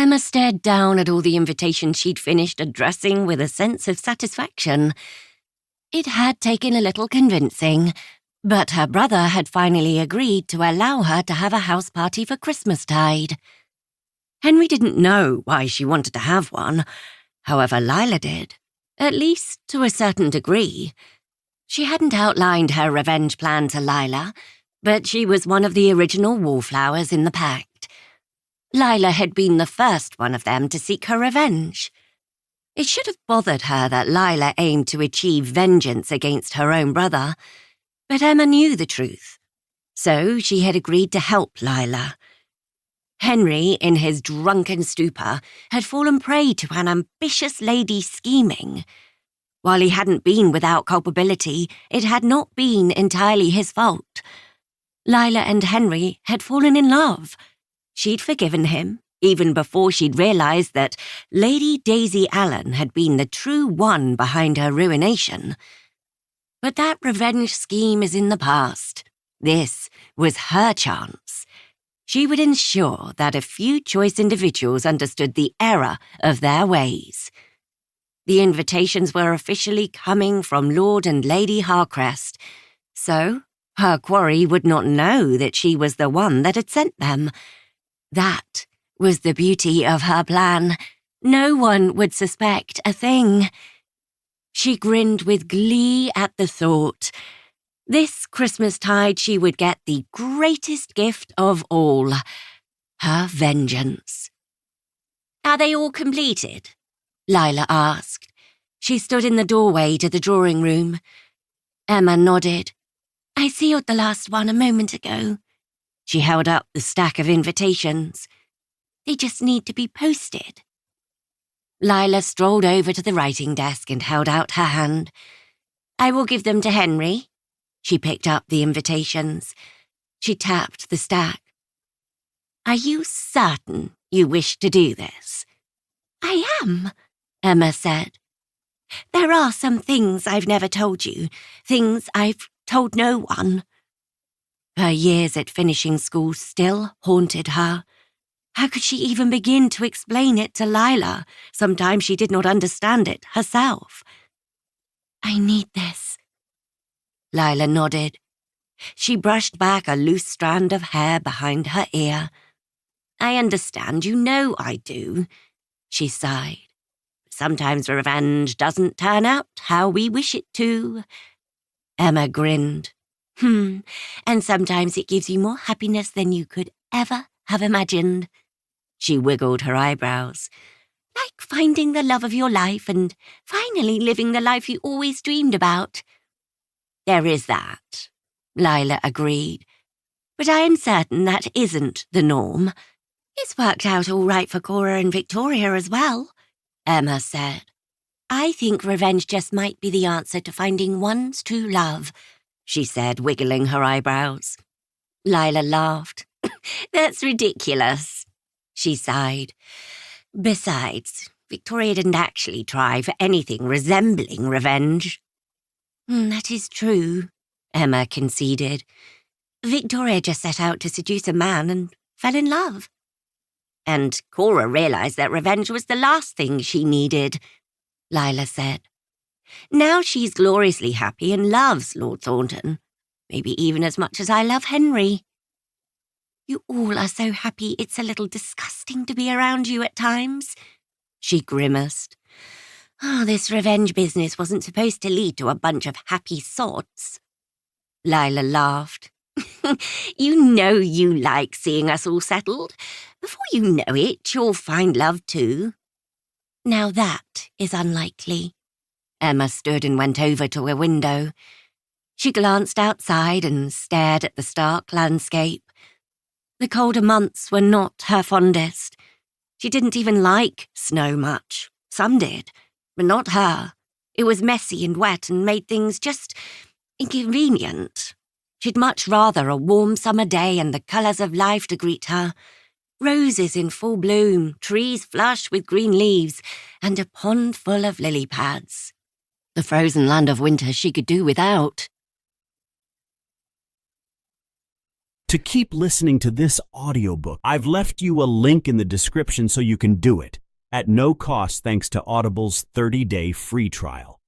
Emma stared down at all the invitations she'd finished addressing with a sense of satisfaction. It had taken a little convincing, but her brother had finally agreed to allow her to have a house party for Christmastide. Henry didn't know why she wanted to have one. However, Lila did, at least to a certain degree. She hadn't outlined her revenge plan to Lila, but she was one of the original Wallflowers in the pact. Lila had been the first one of them to seek her revenge. It should have bothered her that Lila aimed to achieve vengeance against her own brother, but Emma knew the truth, so she had agreed to help Lila. Henry, in his drunken stupor, had fallen prey to an ambitious lady's scheming. While he hadn't been without culpability, it had not been entirely his fault. Lila and Henry had fallen in love. She'd forgiven him, even before she'd realised that Lady Daisy Allen had been the true one behind her ruination. But that revenge scheme is in the past. This was her chance. She would ensure that a few choice individuals understood the error of their ways. The invitations were officially coming from Lord and Lady Harcrest, so her quarry would not know that she was the one that had sent them. That was the beauty of her plan. No one would suspect a thing. She grinned with glee at the thought. This Christmastide she would get the greatest gift of all, her vengeance. "Are they all completed?" Lila asked. She stood in the doorway to the drawing room. Emma nodded. "I sealed the last one a moment ago." She held up the stack of invitations. "They just need to be posted." Lila strolled over to the writing desk and held out her hand. "I will give them to Henry." She picked up the invitations. She tapped the stack. "Are you certain you wish to do this?" "I am," Emma said. "There are some things I've never told you, things I've told no one." Her years at finishing school still haunted her. How could she even begin to explain it to Lila? Sometimes she did not understand it herself. "I need this." Lila nodded. She brushed back a loose strand of hair behind her ear. "I understand, you know I do," she sighed. "Sometimes revenge doesn't turn out how we wish it to." Emma grinned. And sometimes it gives you more happiness than you could ever have imagined." She wiggled her eyebrows. "Like finding the love of your life and finally living the life you always dreamed about." "There is that," Lila agreed. "But I am certain that isn't the norm." "It's worked out all right for Cora and Victoria as well," Emma said. "I think revenge just might be the answer to finding one's true love," she said, wiggling her eyebrows. Lila laughed. "That's ridiculous," she sighed. "Besides, Victoria didn't actually try for anything resembling revenge." "That is true," Emma conceded. "Victoria just set out to seduce a man and fell in love." "And Cora realised that revenge was the last thing she needed," Lila said. "Now she's gloriously happy and loves Lord Thornton, maybe even as much as I love Henry." "You all are so happy it's a little disgusting to be around you at times," she grimaced. "Oh, this revenge business wasn't supposed to lead to a bunch of happy sots." Lila laughed. "You know you like seeing us all settled. Before you know it, you'll find love too." "Now that is unlikely." Emma stood and went over to a window. She glanced outside and stared at the stark landscape. The colder months were not her fondest. She didn't even like snow much. Some did, but not her. It was messy and wet and made things just inconvenient. She'd much rather a warm summer day and the colours of life to greet her. Roses in full bloom, trees flush with green leaves, and a pond full of lily pads. The frozen land of winter she could do without. to keep listening to this audiobook. I've left you a link in the description so you can do it, at no cost thanks to Audible's 30-day free trial.